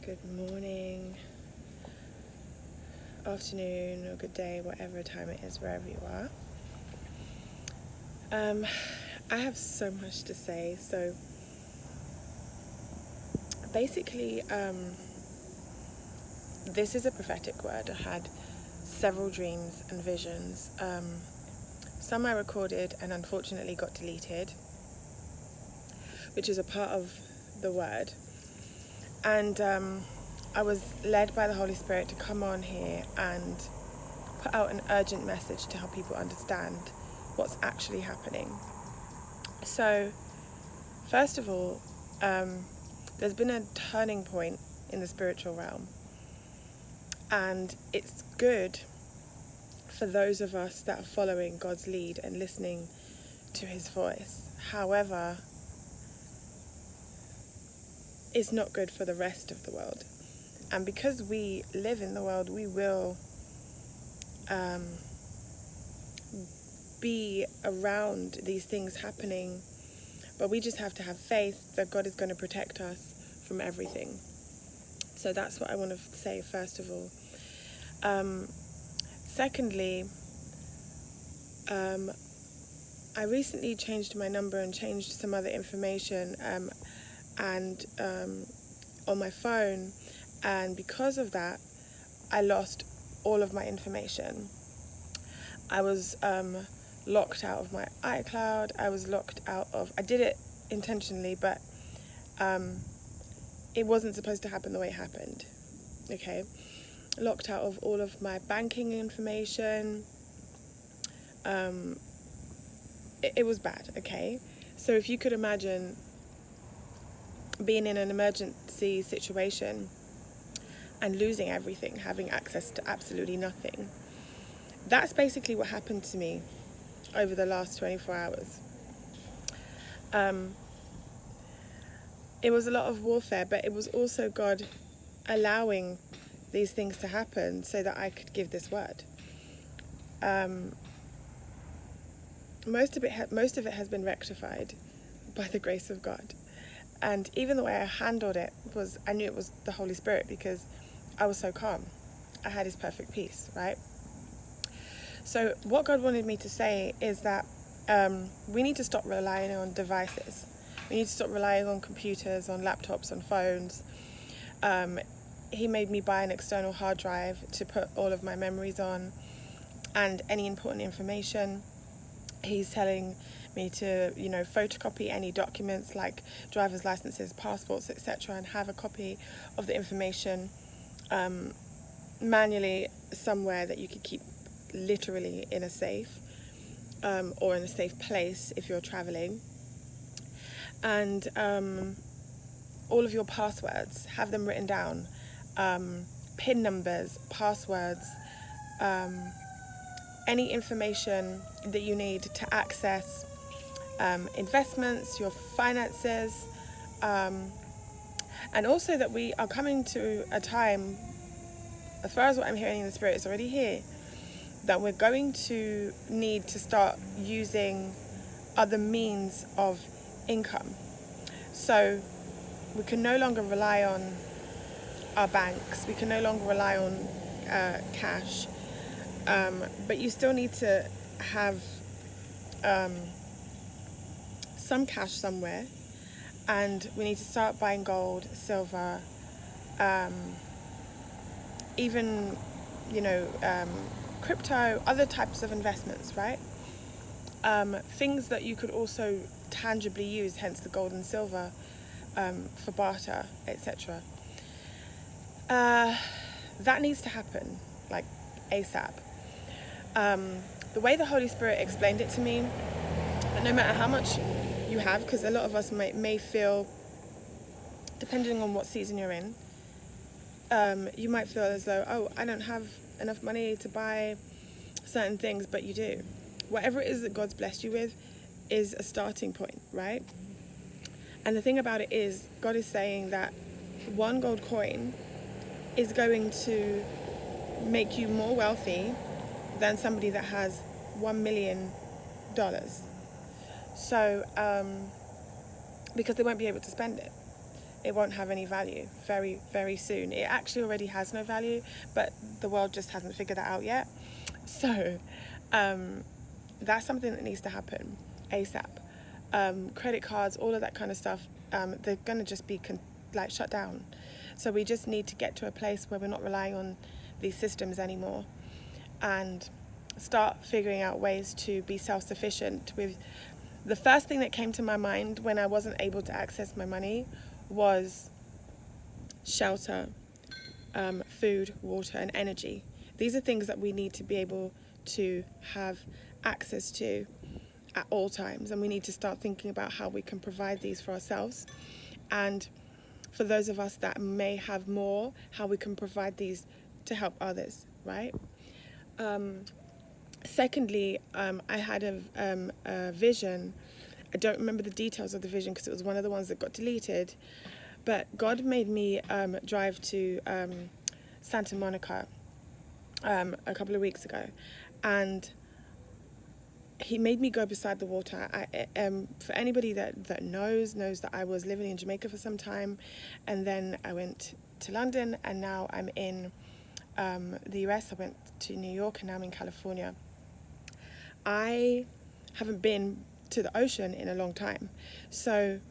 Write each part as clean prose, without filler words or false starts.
Good morning, afternoon, or good day, whatever time it is, wherever you are. I have so much to say. So basically, this is a prophetic word. I had several dreams and visions. Some I recorded and unfortunately got deleted, which is a part of the word. And I was led by the Holy Spirit to come on here and put out an urgent message to help people understand what's actually happening. So, first of all, there's been a turning point in the spiritual realm, and it's good for those of us that are following God's lead and listening to his voice. However, it's not good for the rest of the world. And because we live in the world, we will be around these things happening, but we just have to have faith that God is going to protect us from everything. So that's what I want to say first of all. Secondly, I recently changed my number and changed some other information and on my phone, and because of that I lost all of my information. I was locked out of my iCloud. I did it intentionally, but it wasn't supposed to happen the way it happened. Okay, locked out of all of my banking information. It was bad. Okay, so if you could imagine being in an emergency situation and losing everything, having access to absolutely nothing, that's basically what happened to me over the last 24 hours. It was a lot of warfare, but it was also God allowing these things to happen so that I could give this word. Most of it has been rectified by the grace of God. And even the way I handled it was, I knew it was the Holy Spirit because I was so calm. I had his perfect peace, right? So what God wanted me to say is that we need to stop relying on devices. We need to stop relying on computers, on laptops, on phones. He made me buy an external hard drive to put all of my memories on and any important information. He's telling me to, photocopy any documents like driver's licenses, passports, etc., and have a copy of the information manually somewhere that you could keep literally in a safe or in a safe place if you're traveling. And all of your passwords, have them written down. PIN numbers, passwords, any information that you need to access investments, your finances, and also that we are coming to a time, as far as what I'm hearing in the Spirit is already here, that we're going to need to start using other means of income. So we can no longer rely on our banks, we can no longer rely on cash, but you still need to have some cash somewhere, and we need to start buying gold, silver, even crypto, other types of investments, right? Things that you could also tangibly use, hence the gold and silver, for barter, etc. That needs to happen, like ASAP. The way the Holy Spirit explained it to me, that no matter how much you have, because a lot of us may feel, depending on what season you're in, you might feel as though, I don't have enough money to buy certain things, but you do. Whatever it is that God's blessed you with is a starting point, right? And the thing about it is, God is saying that one gold coin is going to make you more wealthy than somebody that has $1 million. So, because they won't be able to spend it. it won't have any value very, very soon. It actually already has no value, but the world just hasn't figured that out yet. So that's something that needs to happen ASAP. Credit cards, all of that kind of stuff, they're going to just be shut down. So we just need to get to a place where we're not relying on these systems anymore and start figuring out ways to be self-sufficient. With the first thing that came to my mind when I wasn't able to access my money was shelter, food, water, and energy. These are things that we need to be able to have access to at all times, and we need to start thinking about how we can provide these for ourselves, and for those of us that may have more, how we can provide these to help others, right? Secondly, I had a vision. I don't remember the details of the vision because it was one of the ones that got deleted, but God made me drive to Santa Monica a couple of weeks ago, and he made me go beside the water. For anybody that knows that I was living in Jamaica for some time, and then I went to London, and now I'm in the US. I went to New York, and now I'm in California. I haven't been to the ocean in a long time, so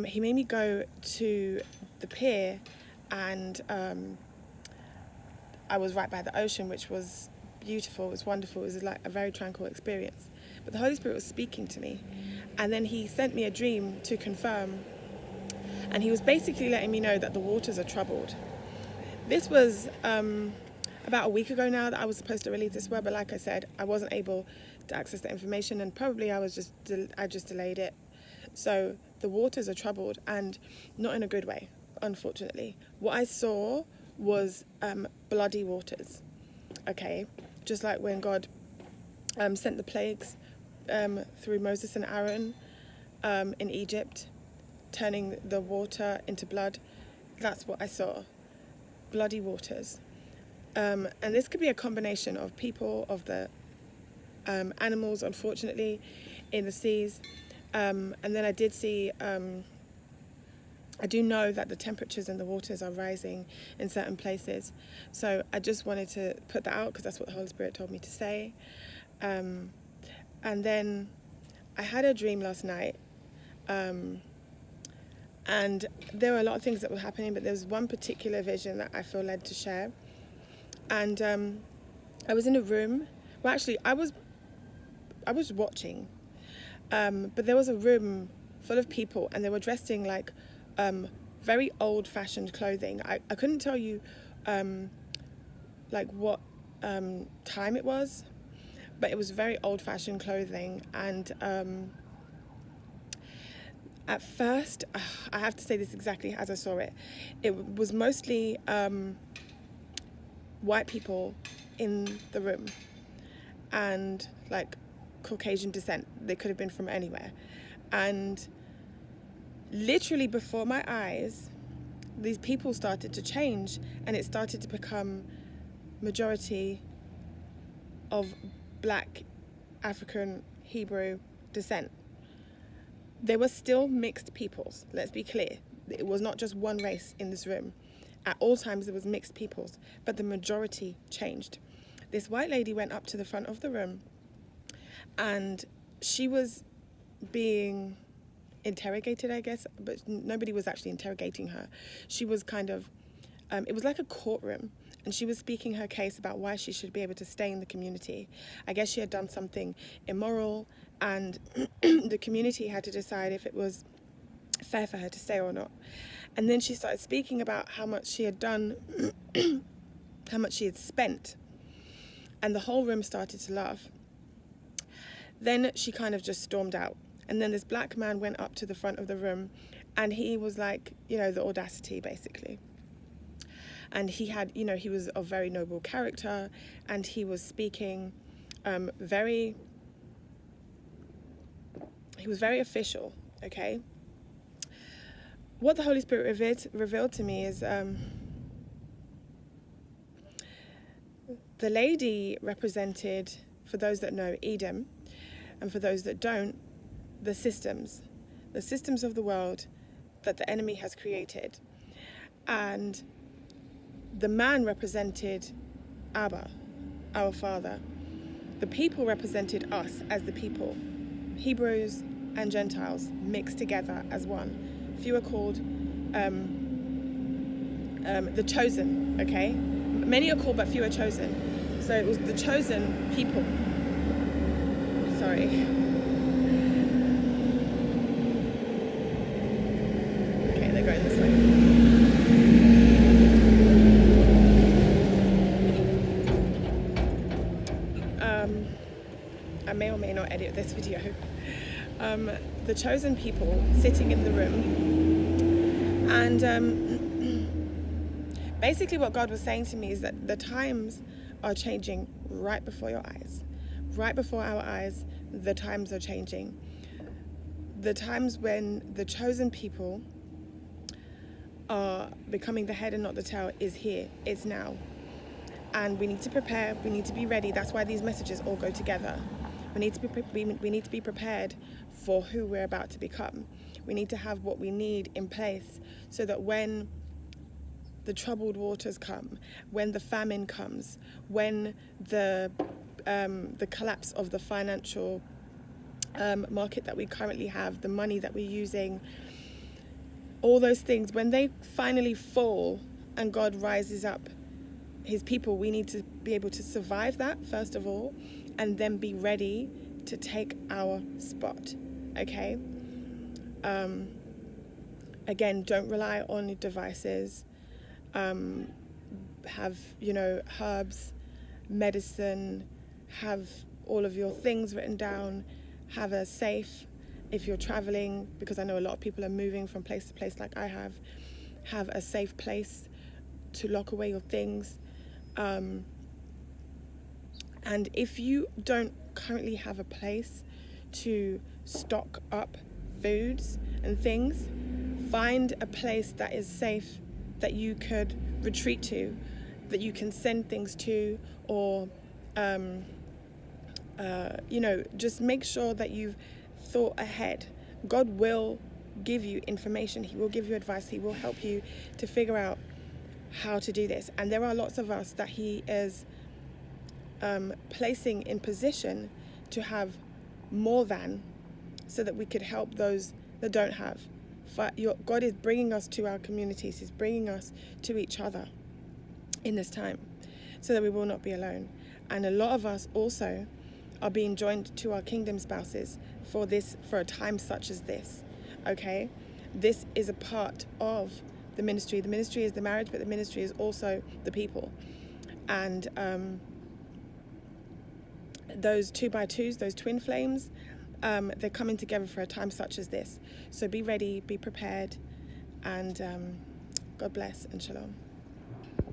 he made me go to the pier, and I was right by the ocean, which was beautiful. It was wonderful. It was like a very tranquil experience. But the Holy Spirit was speaking to me, and then he sent me a dream to confirm, and he was basically letting me know that the waters are troubled. This was about a week ago now that I was supposed to release this word, but like I said, I wasn't able to access the information, and probably I just delayed it. So the waters are troubled, and not in a good way, unfortunately. What I saw was bloody waters. Okay, just like when God sent the plagues through Moses and Aaron in Egypt, turning the water into blood. That's what I saw, bloody waters. And this could be a combination of people, of the animals, unfortunately, in the seas. And then I did see, I do know that the temperatures in the waters are rising in certain places. So I just wanted to put that out because that's what the Holy Spirit told me to say. And then I had a dream last night. And there were a lot of things that were happening, but there was one particular vision that I feel led to share. And I was in a room. Well, actually, I was watching. But there was a room full of people, and they were dressed in like very old-fashioned clothing. I couldn't tell you like what time it was, but it was very old-fashioned clothing. And at first, I have to say this exactly as I saw it. It was mostly white people in the room, and like Caucasian descent. They could have been from anywhere. And literally before my eyes, these people started to change, and it started to become majority of black, African, Hebrew descent. They were still mixed peoples, let's be clear. It was not just one race in this room. At all times there was mixed peoples, but the majority changed. This white lady went up to the front of the room, and she was being interrogated, I guess, but nobody was actually interrogating her. She was kind of, it was like a courtroom, and she was speaking her case about why she should be able to stay in the community. I guess she had done something immoral, and the community had to decide if it was fair for her to stay or not. And then she started speaking about how much she had done, how much she had spent, and the whole room started to laugh. Then she kind of just stormed out. And then this black man went up to the front of the room, and he was like, the audacity, basically. And he had, he was of very noble character, and he was speaking he was very official, okay? What the Holy Spirit revealed to me is the lady represented, for those that know, Edom, and for those that don't, the systems of the world that the enemy has created. And the man represented Abba, our Father. The people represented us as the people. Hebrews and Gentiles mixed together as one. Few are called the chosen, okay? Many are called, but few are chosen. So it was the chosen people. Sorry. Okay, they're going this way. I may or may not edit this video. The chosen people sitting in the room, and basically what God was saying to me is that the times are changing right before your eyes. Right before our eyes, the times are changing. The times when the chosen people are becoming the head and not the tail is here, it's now. And we need to prepare, we need to be ready. That's why these messages all go together. We need to be prepared for who we're about to become. We need to have what we need in place so that when the troubled waters come, when the famine comes, when the collapse of the financial market that we currently have, the money that we're using, all those things, when they finally fall and God rises up his people, we need to be able to survive that first of all, and then be ready to take our spot. Okay? Again, don't rely on devices. Have, herbs, medicine, have all of your things written down, have a safe if you're traveling, because I know a lot of people are moving from place to place like I have a safe place to lock away your things. And if you don't currently have a place to stock up foods and things, find a place that is safe, that you could retreat to, that you can send things to, or just make sure that you've thought ahead. God will give you information, he will give you advice, he will help you to figure out how to do this. And there are lots of us that he is placing in position to have more than, so that we could help those that don't have. God is bringing us to our communities, he's bringing us to each other in this time so that we will not be alone. And a lot of us also are being joined to our kingdom spouses for a time such as this. Okay, this is a part of the ministry. The ministry is the marriage, but the ministry is also the people. And those 2x2s, those twin flames, they're coming together for a time such as this. So be ready, be prepared, and God bless and shalom.